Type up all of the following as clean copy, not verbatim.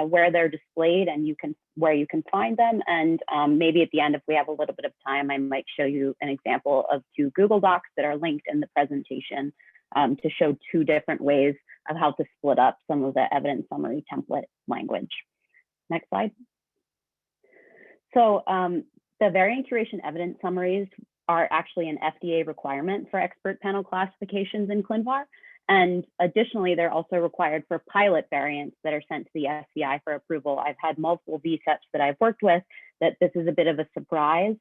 where they're displayed and where you can find them. And maybe at the end, if we have a little bit of time, I might show you an example of 2 Google Docs that are linked in the presentation to show 2 different ways of how to split up some of the evidence summary template language. Next slide. So the variant curation evidence summaries are actually an FDA requirement for expert panel classifications in ClinVar. And additionally, they're also required for pilot variants that are sent to the SCI for approval. I've had multiple VCEPs that I've worked with that this is a bit of a surprise,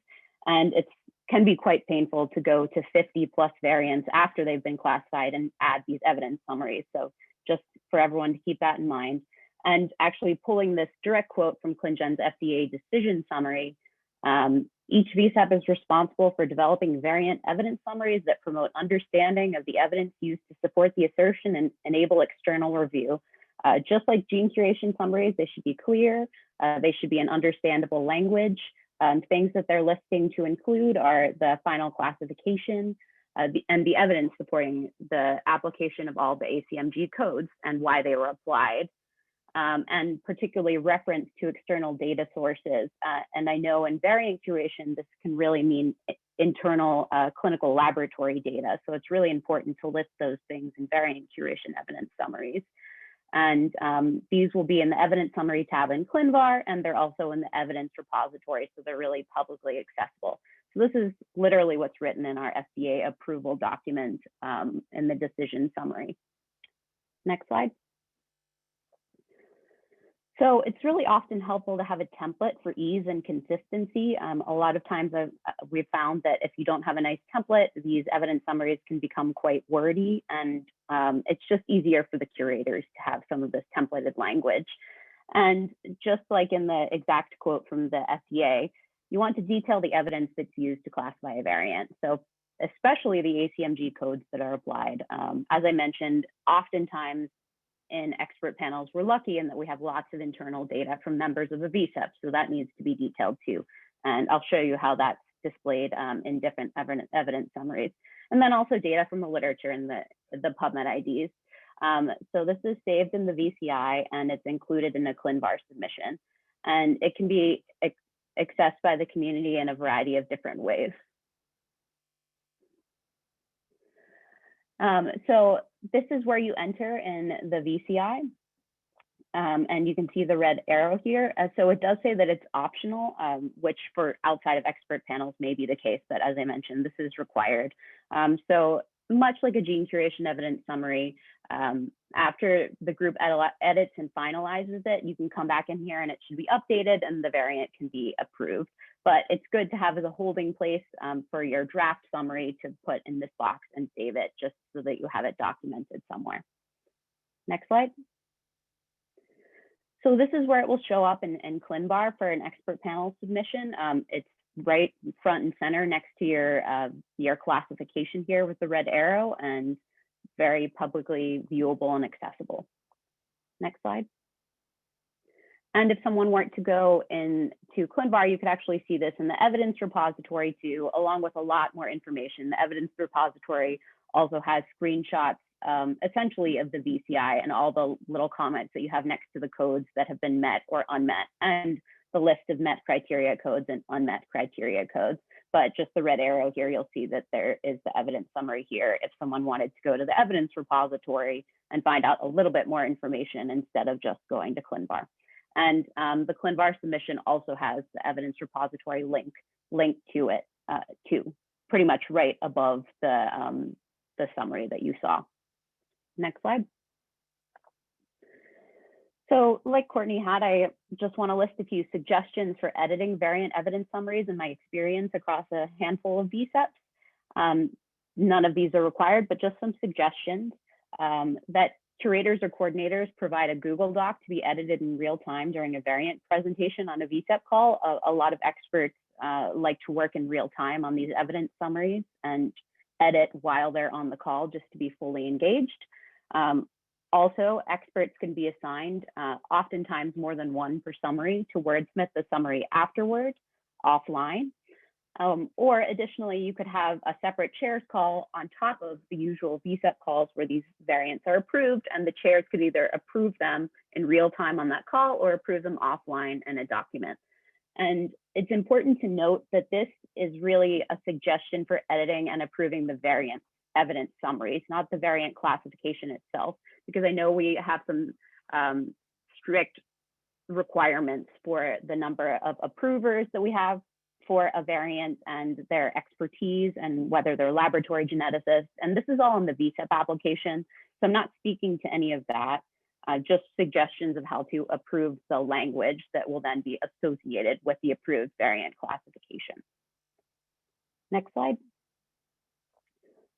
and it can be quite painful to go to 50+ variants after they've been classified and add these evidence summaries. So just for everyone to keep that in mind. And actually pulling this direct quote from ClinGen's FDA decision summary, each VCEP is responsible for developing variant evidence summaries that promote understanding of the evidence used to support the assertion and enable external review. Just like gene curation summaries, they should be clear, they should be in understandable language. Things that they're listing to include are the final classification and the evidence supporting the application of all the ACMG codes and why they were applied. And particularly reference to external data sources. And I know in variant curation, this can really mean internal clinical laboratory data. So it's really important to list those things in variant curation evidence summaries. And these will be in the evidence summary tab in ClinVar, and they're also in the evidence repository. So they're really publicly accessible. So this is literally what's written in our FDA approval document in the decision summary. Next slide. So it's really often helpful to have a template for ease and consistency. A lot of times we've found that if you don't have a nice template, these evidence summaries can become quite wordy, and it's just easier for the curators to have some of this templated language. And just like in the exact quote from the FDA, you want to detail the evidence that's used to classify a variant. So especially the ACMG codes that are applied. As I mentioned, oftentimes in expert panels, we're lucky in that we have lots of internal data from members of the VCEP, so that needs to be detailed too. And I'll show you how that's displayed in different evidence summaries. And then also data from the literature and the PubMed IDs. So this is saved in the VCI and it's included in a ClinVar submission. And it can be accessed by the community in a variety of different ways. So this is where you enter in the VCI, and you can see the red arrow here. So it does say that it's optional, which for outside of expert panels may be the case, but as I mentioned, this is required. So much like a gene curation evidence summary, after the group edits and finalizes it, you can come back in here and it should be updated and the variant can be approved. But it's good to have as a holding place for your draft summary to put in this box and save it just so that you have it documented somewhere. Next slide. So this is where it will show up in ClinVar for an expert panel submission. It's right front and center next to your classification here with the red arrow and very publicly viewable and accessible. Next slide. And if someone weren't to go into ClinVar, you could actually see this in the evidence repository too, along with a lot more information. The evidence repository also has screenshots essentially of the VCI and all the little comments that you have next to the codes that have been met or unmet, and the list of met criteria codes and unmet criteria codes. But just the red arrow here, you'll see that there is the evidence summary here if someone wanted to go to the evidence repository and find out a little bit more information instead of just going to ClinVar. And the ClinVar submission also has the evidence repository link to it too, pretty much right above the summary that you saw. Next slide. So like Courtney had, I just want to list a few suggestions for editing variant evidence summaries in my experience across a handful of VCEPs. None of these are required, but just some suggestions that curators or coordinators provide a Google Doc to be edited in real time during a variant presentation on a VCEP call. A lot of experts like to work in real time on these evidence summaries and edit while they're on the call just to be fully engaged. Also, experts can be assigned oftentimes more than one per summary to wordsmith the summary afterward, offline. Or additionally, you could have a separate chairs call on top of the usual VCEP calls where these variants are approved, and the chairs could either approve them in real time on that call or approve them offline in a document. And it's important to note that this is really a suggestion for editing and approving the variant evidence summaries, not the variant classification itself, because I know we have some strict requirements for the number of approvers that we have for a variant and their expertise and whether they're laboratory geneticists. And this is all in the VCEP application. So I'm not speaking to any of that, just suggestions of how to approve the language that will then be associated with the approved variant classification. Next slide.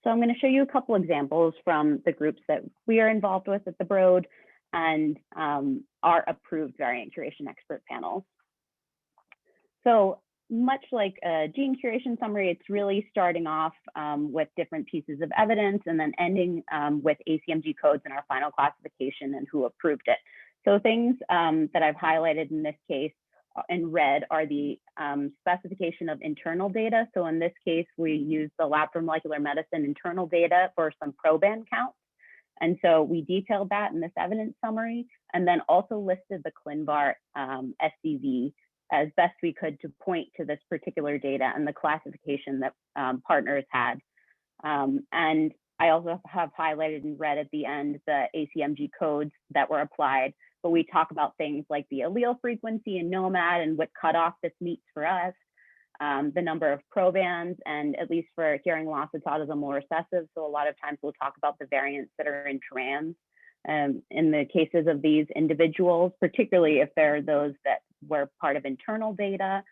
So I'm going to show you a couple examples from the groups that we are involved with at the Broad and our approved variant curation expert panels. So much like a gene curation summary, it's really starting off with different pieces of evidence and then ending with ACMG codes in our final classification and who approved it. So things that I've highlighted in this case in red are the specification of internal data. So in this case, we use the Lab for Molecular Medicine internal data for some proband counts. And so we detailed that in this evidence summary, and then also listed the ClinVar SCV as best we could to point to this particular data and the classification that partners had. And I also have highlighted in red at the end the ACMG codes that were applied, but we talk about things like the allele frequency and nomad and what cutoff this meets for us, the number of probands, and at least for hearing loss, it's autosomal recessive. So a lot of times we'll talk about the variants that are in trans. In the cases of these individuals, particularly if they're those that were part of internal data,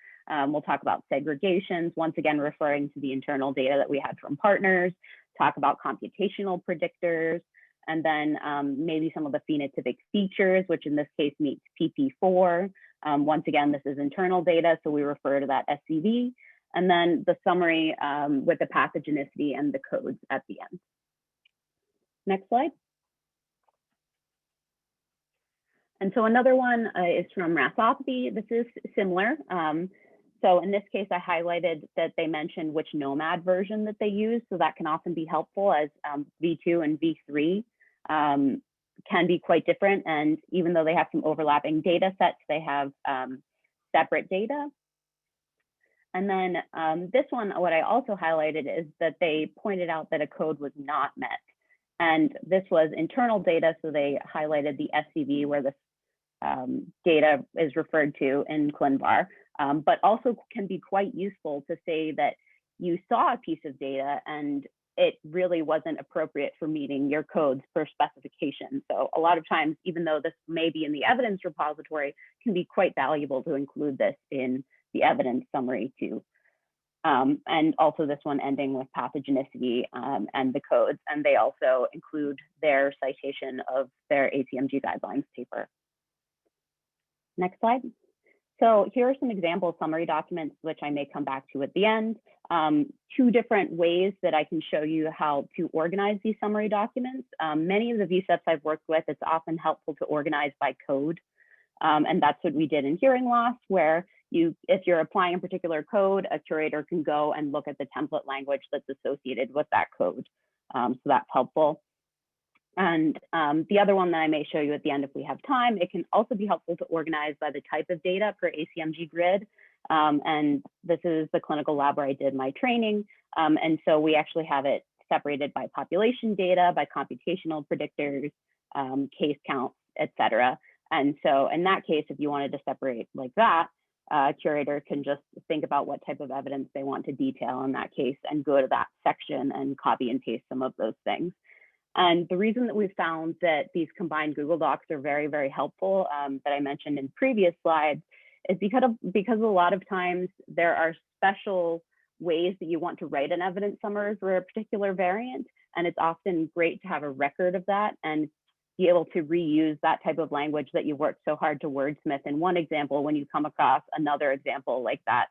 we'll talk about segregations, once again referring to the internal data that we had from partners, talk about computational predictors, and then maybe some of the phenotypic features, which in this case meets PP4. Once again, this is internal data, so we refer to that SCV, and then the summary with the pathogenicity and the codes at the end. Next slide. And so another one is from rhasopathy. This is similar. So in this case, I highlighted that they mentioned which nomad version that they use. So that can often be helpful, as V2 and V3 can be quite different. And even though they have some overlapping data sets, they have separate data. And then this one, what I also highlighted is that they pointed out that a code was not met. And this was internal data, so they highlighted the SCV where the data is referred to in ClinVar, but also can be quite useful to say that you saw a piece of data and it really wasn't appropriate for meeting your codes per specification. So a lot of times, even though this may be in the evidence repository, it can be quite valuable to include this in the evidence summary too. And also this one ending with pathogenicity and the codes, and they also include their citation of their ACMG guidelines paper. Next slide. So here are some example summary documents, which I may come back to at the end. Two different ways that I can show you how to organize these summary documents. Many of the VCEPs I've worked with, it's often helpful to organize by code. And that's what we did in hearing loss, where if you're applying a particular code, a curator can go and look at the template language that's associated with that code. So that's helpful. And the other one that I may show you at the end if we have time, it can also be helpful to organize by the type of data per ACMG grid. And this is the clinical lab where I did my training. And so we actually have it separated by population data, by computational predictors, case counts, et cetera. And so in that case, if you wanted to separate like that, curator can just think about what type of evidence they want to detail in that case and go to that section and copy and paste some of those things. And the reason that we've found that these combined Google Docs are very, very helpful that I mentioned in previous slides is because a lot of times there are special ways that you want to write an evidence summary for a particular variant. And it's often great to have a record of that and be able to reuse that type of language that you worked so hard to wordsmith in one example when you come across another example like that.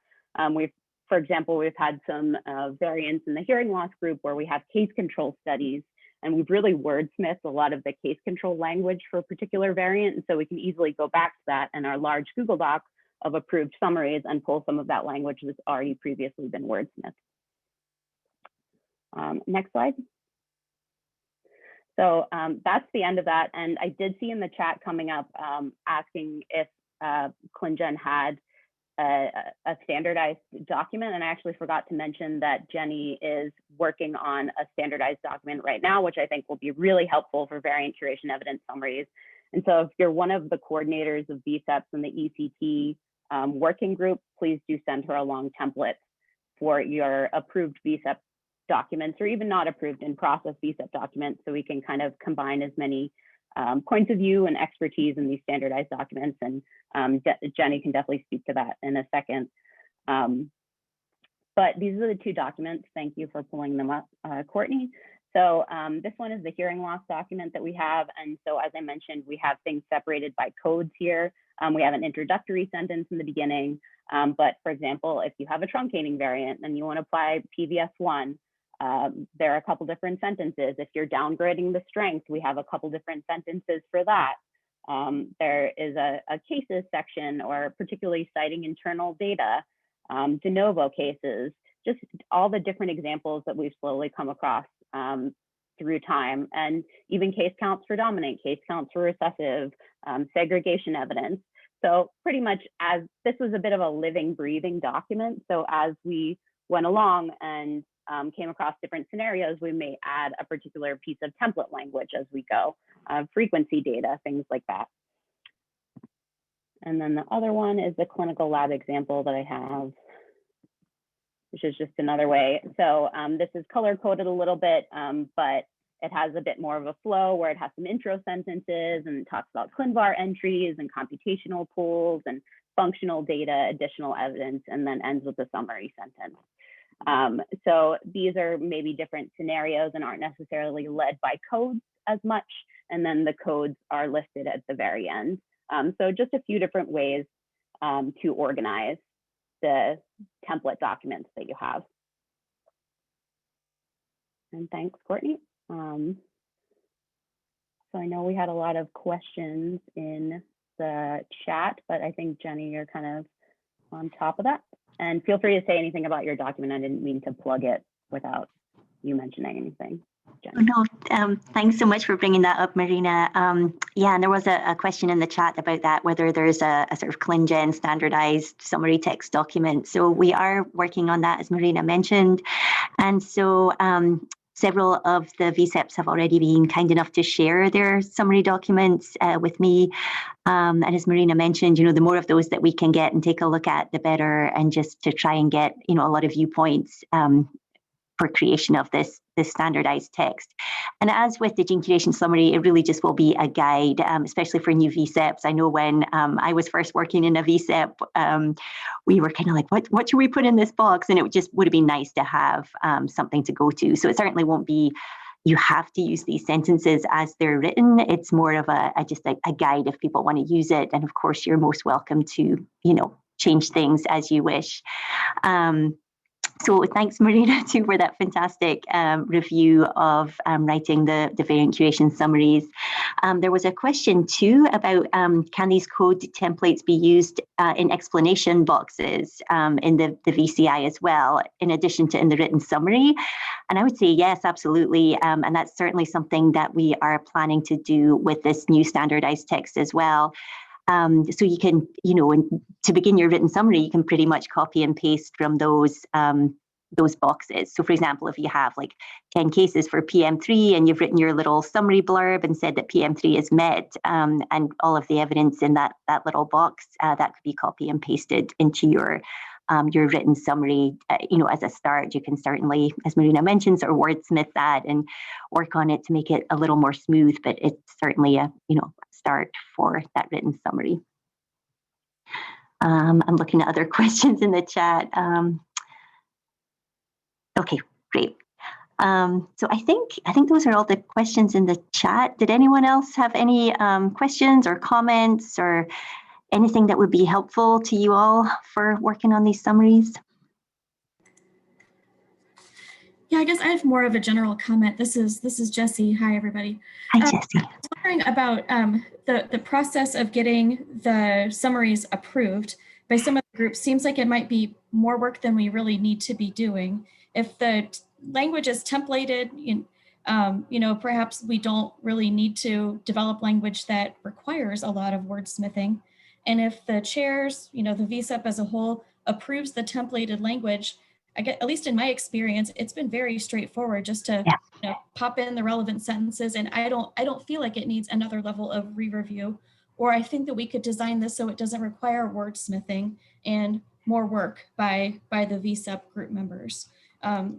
For example, we've had some variants in the hearing loss group where we have case control studies, and we've really wordsmithed a lot of the case control language for a particular variant. And so we can easily go back to that in our large Google Doc of approved summaries and pull some of that language that's already previously been wordsmithed. Next slide. So that's the end of that. And I did see in the chat coming up asking if ClinGen had a standardized document. And I actually forgot to mention that Jenny is working on a standardized document right now, which I think will be really helpful for variant curation evidence summaries. And so if you're one of the coordinators of VCEPs in the ECT working group, please do send her along templates for your approved VCEP documents, or even not approved in process VCEP documents, so we can kind of combine as many points of view and expertise in these standardized documents. And Jenny can definitely speak to that in a second. But these are the two documents. Thank you for pulling them up, Courtney. So this one is the hearing loss document that we have. And so as I mentioned, we have things separated by codes here. We have an introductory sentence in the beginning. But for example, if you have a truncating variant and you want to apply PVS1, there are a couple different sentences. If you're downgrading the strength, we have a couple different sentences for that. There is a cases section, or particularly citing internal data, de novo cases, just all the different examples that we've slowly come across through time, and even case counts for dominant, case counts for recessive, segregation evidence. So pretty much, as this was a bit of a living, breathing document, so as we went along and came across different scenarios, we may add a particular piece of template language as we go, frequency data, things like that. And then the other one is the clinical lab example that I have, which is just another way. So this is color coded a little bit, but it has a bit more of a flow where it has some intro sentences and it talks about ClinVar entries and computational pools and functional data, additional evidence, and then ends with a summary sentence. So these are maybe different scenarios and aren't necessarily led by codes as much. And then the codes are listed at the very end. So just a few different ways to organize the template documents that you have. And thanks, Courtney. So I know we had a lot of questions in the chat, but I think Jenny, you're kind of on top of that. And feel free to say anything about your document. I didn't mean to plug it without you mentioning anything. Jenny. Oh, no, thanks so much for bringing that up, Marina. Yeah, and there was a question in the chat about that, whether there's a sort of ClinGen standardized summary text document. So we are working on that, as Marina mentioned. And so several of the VCEPs have already been kind enough to share their summary documents with me. And as Marina mentioned, the more of those that we can get and take a look at, the better, and just to try and get, a lot of viewpoints for creation of this standardized text. And as with the gene curation summary, it really just will be a guide, especially for new VCEPs. I know when I was first working in a VCEP, we were kind of like, what should we put in this box? And it just would have been nice to have something to go to. So it certainly won't be, you have to use these sentences as they're written. It's more of just a guide if people want to use it. And of course, you're most welcome to, change things as you wish. So thanks, Marina, too, for that fantastic review of writing the variant curation summaries. There was a question, too, about can these code templates be used in explanation boxes in the VCI as well, in addition to in the written summary? And I would say yes, absolutely. And that's certainly something that we are planning to do with this new standardized text as well. So you can, to begin your written summary, you can pretty much copy and paste from those boxes. So for example, if you have like 10 cases for PM3 and you've written your little summary blurb and said that PM3 is met, and all of the evidence in that little box, that could be copy and pasted into your written summary. As a start, you can certainly, as Marina mentioned, sort of wordsmith that and work on it to make it a little more smooth, but it's certainly a start for that written summary. I'm looking at other questions in the chat. Okay, great. So I think those are all the questions in the chat. Did anyone else have any questions or comments or anything that would be helpful to you all for working on these summaries? Yeah, I guess I have more of a general comment. This is Jessie. Hi, everybody. Hi, Jessie. I was wondering about the process of getting the summaries approved by some of the groups seems like it might be more work than we really need to be doing. If the language is templated, perhaps we don't really need to develop language that requires a lot of wordsmithing. And if the chairs, the VCEP as a whole approves the templated language, at least in my experience, it's been very straightforward just to pop in the relevant sentences. And I don't feel like it needs another level of re-review. Or I think that we could design this so it doesn't require wordsmithing and more work by the VCEP group members.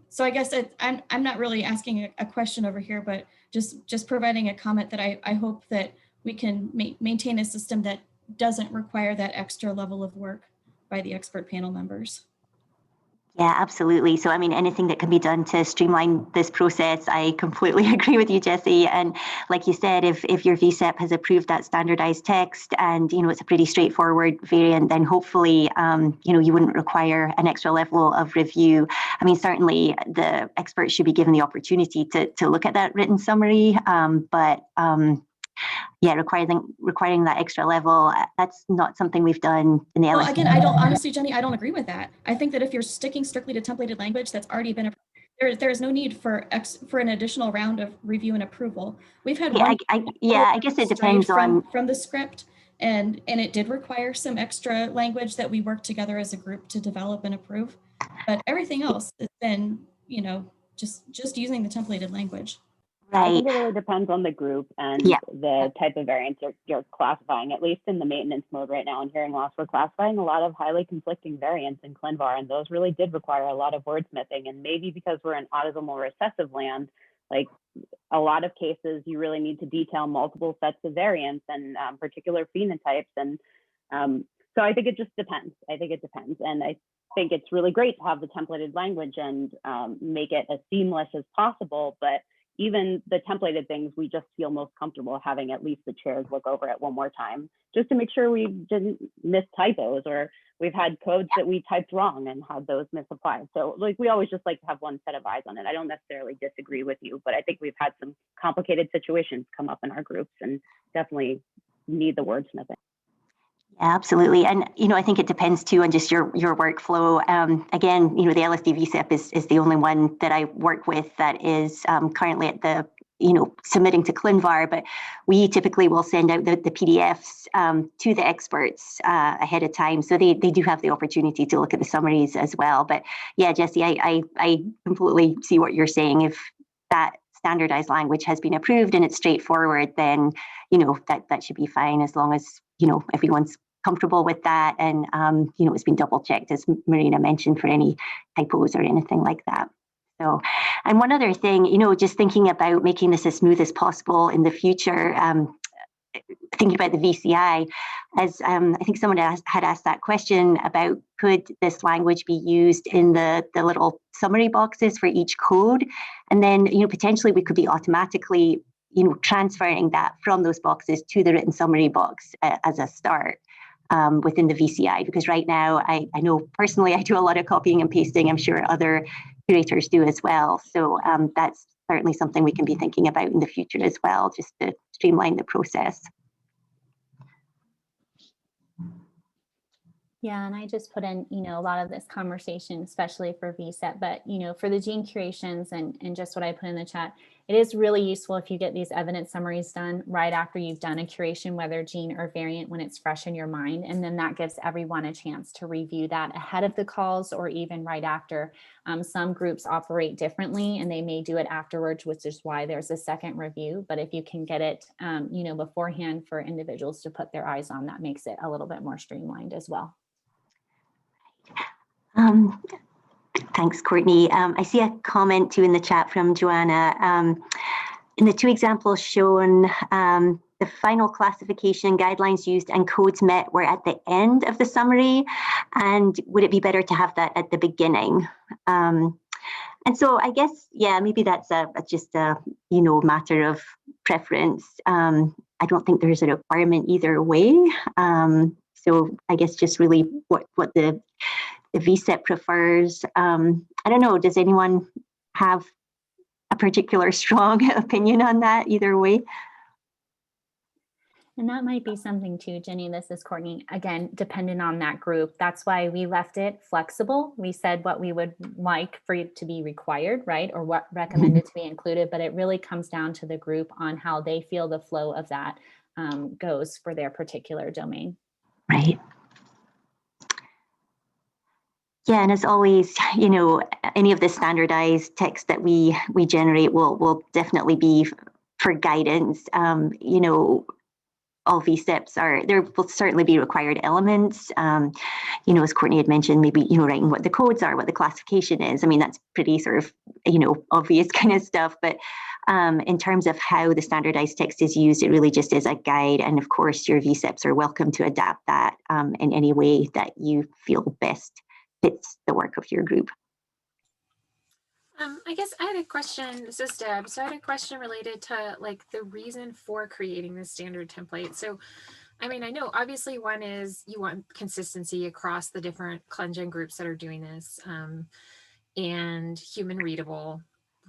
So I guess I'm not really asking a question over here, but just providing a comment that I hope that we can maintain a system that doesn't require that extra level of work by the expert panel members. Yeah, absolutely. So, I mean, anything that can be done to streamline this process, I completely agree with you, Jessie. And like you said, if your VCEP has approved that standardized text and, it's a pretty straightforward variant, then hopefully, you wouldn't require an extra level of review. I mean, certainly the experts should be given the opportunity to look at that written summary, yeah, requiring that extra level, that's not something we've done in the LSD. Well, again, honestly, Jenny, I don't agree with that. I think that if you're sticking strictly to templated language that's already been approved, there is no need for an additional round of review and approval. We've had I guess it depends from the script, and it did require some extra language that we worked together as a group to develop and approve. But everything else has been, just using the templated language. Right. I think it really depends on the group and the type of variants you're classifying. At least in the maintenance mode right now in hearing loss, we're classifying a lot of highly conflicting variants in ClinVar, and those really did require a lot of wordsmithing. And maybe because we're in autosomal recessive land, like a lot of cases, you really need to detail multiple sets of variants and particular phenotypes. And so I think it just depends. And I think it's really great to have the templated language and make it as seamless as possible. But even the templated things, we just feel most comfortable having at least the chairs look over it one more time, just to make sure we didn't miss typos, or we've had codes that we typed wrong and had those misapplied. So like, we always just like to have one set of eyes on it. I don't necessarily disagree with you, but I think we've had some complicated situations come up in our groups and definitely need the wordsmithing. Yeah, absolutely. And, I think it depends too on just your workflow. Again, the LSD VCEP is the only one that I work with that is currently at the, submitting to ClinVar, but we typically will send out the PDFs to the experts ahead of time. So they do have the opportunity to look at the summaries as well. But yeah, Jessie, I completely see what you're saying. If that standardized language has been approved and it's straightforward, then, that should be fine as long as, everyone's comfortable with that. And, it's been double checked, as Marina mentioned, for any typos or anything like that. So, and one other thing, just thinking about making this as smooth as possible in the future, thinking about the VCI, as I think someone had asked that question about, could this language be used in the little summary boxes for each code? And then, potentially we could be automatically, transferring that from those boxes to the written summary box as a start. Within the VCI, because right now I know personally I do a lot of copying and pasting. I'm sure other curators do as well. So that's certainly something we can be thinking about in the future as well, just to streamline the process. Yeah, and I just put in, a lot of this conversation, especially for VCEP, but, for the gene curations and just what I put in the chat, it is really useful if you get these evidence summaries done right after you've done a curation, whether gene or variant, when it's fresh in your mind. And then that gives everyone a chance to review that ahead of the calls or even right after. Some groups operate differently and they may do it afterwards, which is why there's a second review. But if you can get it, beforehand for individuals to put their eyes on, that makes it a little bit more streamlined as well. Thanks, Courtney. I see a comment too in the chat from Joanna. In the two examples shown, the final classification guidelines used and codes met were at the end of the summary. And would it be better to have that at the beginning? And so I guess, yeah, maybe that's just a matter of preference. I don't think there's a requirement either way. So I guess just really what the VCEP prefers. I don't know, does anyone have a particular strong opinion on that either way? And that might be something too, Jenny, this is Courtney, again, dependent on that group. That's why we left it flexible. We said what we would like for it to be required, right? Or what recommended to be included, but it really comes down to the group on how they feel the flow of that goes for their particular domain. Right. Yeah, and as always, you know, any of the standardized text that we generate will definitely be for guidance. You know, all VCEPs there will certainly be required elements. You know, as Courtney had mentioned, maybe, you know, writing what the codes are, what the classification is. I mean, that's pretty sort of, you know, obvious kind of stuff. But in terms of how the standardized text is used, it really just is a guide. And of course, your VCEPs are welcome to adapt that in any way that you feel best fits the work of your group. I guess I had a question. This is Deb. So I had a question related to like the reason for creating this standard template. So, I mean, I know obviously one is you want consistency across the different ClinGen groups that are doing this, and human readable,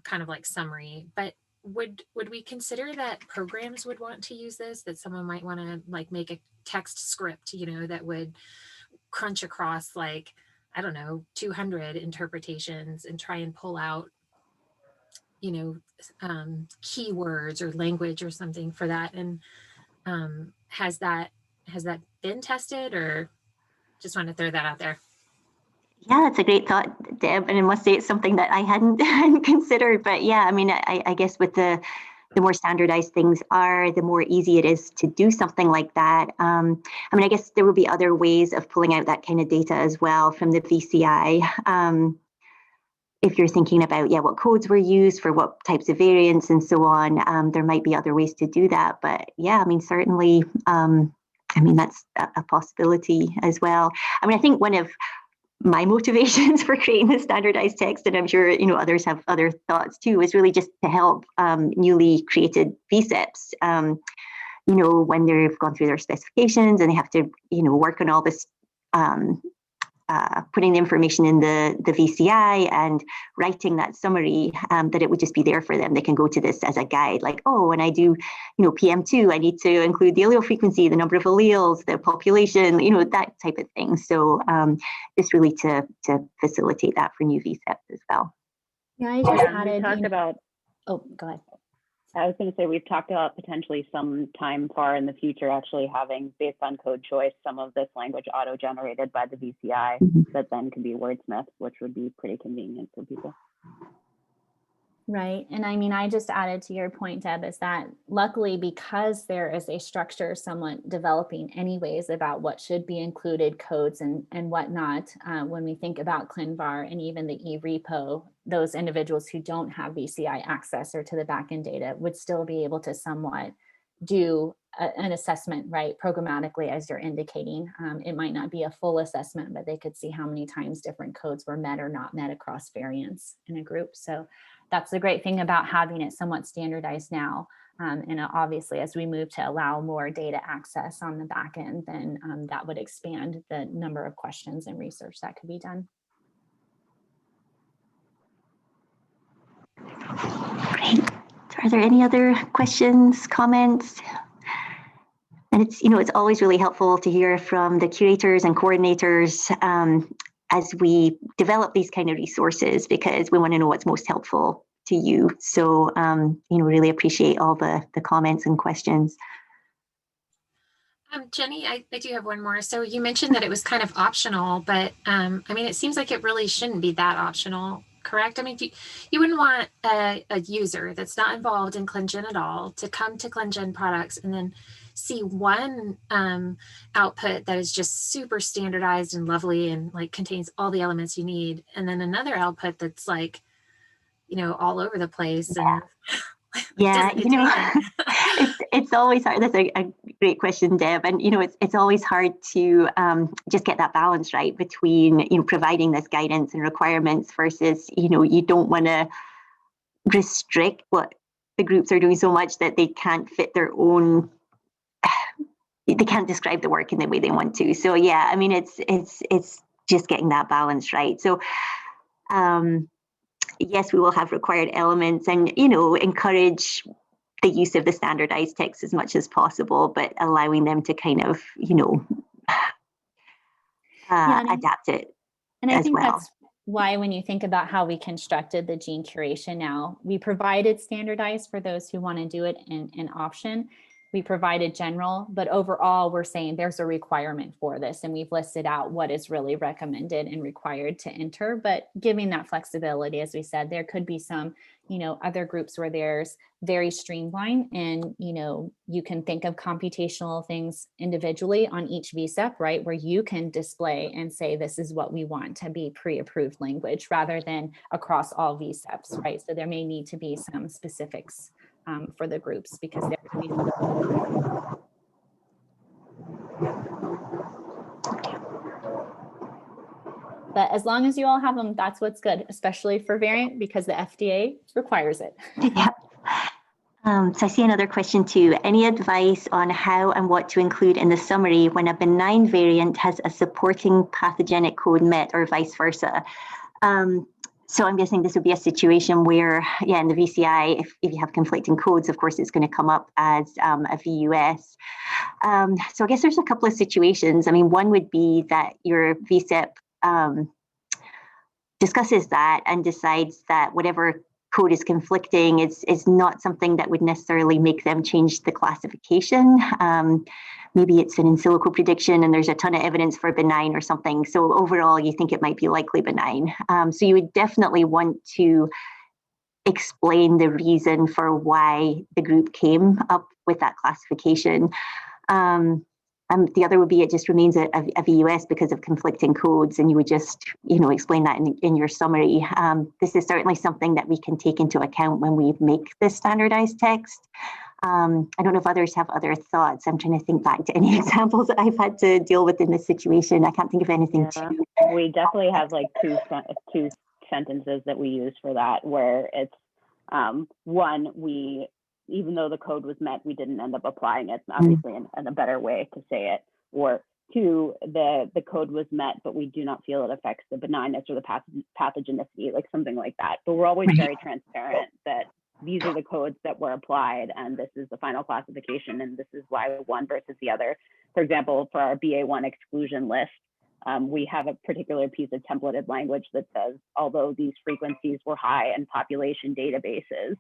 kind of like summary. But would we consider that programs would want to use this? That someone might want to like make a text script, you know, that would crunch across like, I don't know, 200 interpretations and try and pull out, you know, keywords or language or something for that. And has that been tested, or just want to throw that out there? Yeah, it's a great thought, Deb, and I must say it's something that I hadn't considered. But yeah, I mean, I guess with the more standardized things are, the more easy it is to do something like that. I mean, I guess there will be other ways of pulling out that kind of data as well from the VCI. If you're thinking about, yeah, what codes were used for what types of variants and so on, there might be other ways to do that. But yeah, I mean, certainly, I mean, that's a possibility as well. I mean, I think one of my motivations for creating the standardized text, and I'm sure, you know, others have other thoughts too, is really just to help newly created VCEPs, you know, when they've gone through their specifications and they have to, you know, work on all this, putting the information in the VCI and writing that summary, that it would just be there for them. They can go to this as a guide, like, oh, when I do, you know, PM2, I need to include the allele frequency, the number of alleles, the population, you know, that type of thing. So just really to facilitate that for new VCEPs as well. Yeah, I just added. We talked about. Oh, go ahead. I was going to say, we've talked about potentially some time far in the future actually having, based on code choice, some of this language auto-generated by the VCI that then could be wordsmithed, which would be pretty convenient for people. Right. And I mean, I just added to your point, Deb, is that luckily, because there is a structure somewhat developing anyways about what should be included, codes and whatnot, when we think about ClinVar and even the ERepo, those individuals who don't have VCI access or to the backend data would still be able to somewhat do an assessment, right, programmatically, as you're indicating. It might not be a full assessment, but they could see how many times different codes were met or not met across variants in a group. So that's the great thing about having it somewhat standardized now. And obviously, as we move to allow more data access on the back end, then that would expand the number of questions and research that could be done. Great. Are there any other questions, comments? And it's, you know, it's always really helpful to hear from the curators and coordinators as we develop these kind of resources, because we want to know what's most helpful to you. So, you know, really appreciate all the comments and questions. Jenny, I do have one more. So you mentioned that it was kind of optional, but I mean, it seems like it really shouldn't be that optional, correct? I mean, you wouldn't want a user that's not involved in ClinGen at all to come to ClinGen products and then see one output that is just super standardized and lovely and like contains all the elements you need, and then another output that's like, you know, all over the place. And yeah, you know, it's always hard. That's a great question, Deb. And you know, it's always hard to just get that balance right between, you know, providing this guidance and requirements versus, you know, you don't want to restrict what the groups are doing so much that they can't fit their own. They can't describe the work in the way they want to. So yeah, I mean, it's just getting that balance right. So yes, we will have required elements, and you know, encourage the use of the standardized text as much as possible, but allowing them to kind of, you know, adapt it and I as think well. that's why when you think about how we constructed the gene curation now, we provided standardized for those who want to do it in an option. We provided general, but overall we're saying there's a requirement for this, and we've listed out what is really recommended and required to enter, but giving that flexibility, as we said, there could be some, you know, other groups where there's very streamlined, and, you know, you can think of computational things individually on each VCEP, right, where you can display and say, this is what we want to be pre-approved language rather than across all VCEPs, right? So there may need to be some specifics for the groups, because there could be. But as long as you all have them, that's what's good, especially for variant, because the FDA requires it. Yeah. So I see another question too. Any advice on how and what to include in the summary when a benign variant has a supporting pathogenic code met, or vice versa? So I'm guessing this would be a situation where, yeah, in the VCI, if you have conflicting codes, of course, it's going to come up as a VUS. So I guess there's a couple of situations. I mean, one would be that your VCEP discusses that and decides that whatever code is conflicting is not something that would necessarily make them change the classification. Maybe it's an in silico prediction and there's a ton of evidence for benign or something. So overall, you think it might be likely benign. So you would definitely want to explain the reason for why the group came up with that classification. The other would be it just remains a VUS because of conflicting codes, and you would just, you know, explain that in your summary. This is certainly something that we can take into account when we make this standardized text. I don't know if others have other thoughts. I'm trying to think back to any examples that I've had to deal with in this situation. I can't think of anything. Yeah, we definitely have like two sentences that we use for that, where it's one, even though the code was met, we didn't end up applying it, obviously in a better way to say it. Or two, the code was met, but we do not feel it affects the benignness or the pathogenicity, like something like that. But we're always very transparent that these are the codes that were applied, and this is the final classification, and this is why one versus the other. For example, for our BA1 exclusion list, we have a particular piece of templated language that says, although these frequencies were high in population databases,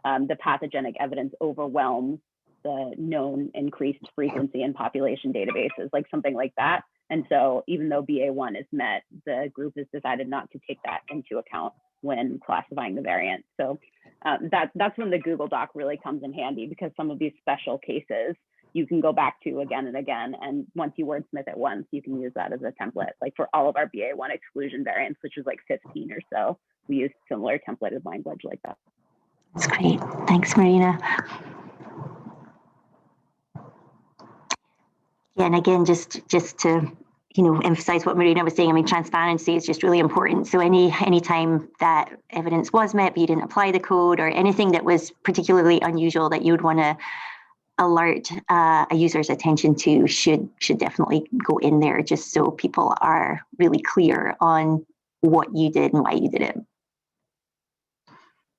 the pathogenic evidence overwhelms the known increased frequency in population databases, like something like that. And so even though BA1 is met, the group has decided not to take that into account when classifying the variant. So that's when the Google Doc really comes in handy, because some of these special cases you can go back to again and again. And once you wordsmith it once, you can use that as a template. Like for all of our BA1 exclusion variants, which is like 15 or so, we use similar templated language like that. That's great. Thanks, Marina. Yeah, and again, just to, you know, emphasize what Marina was saying, I mean, transparency is just really important. So any time that evidence was met, but you didn't apply the code, or anything that was particularly unusual that you would want to alert a user's attention to should definitely go in there, just so people are really clear on what you did and why you did it.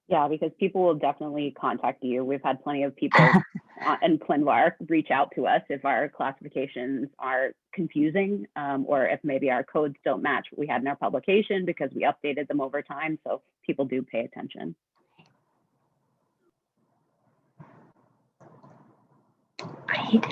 Yeah, because people will definitely contact you. We've had plenty of people in ClinVar reach out to us if our classifications are confusing, or if maybe our codes don't match what we had in our publication because we updated them over time. So people do pay attention. Great.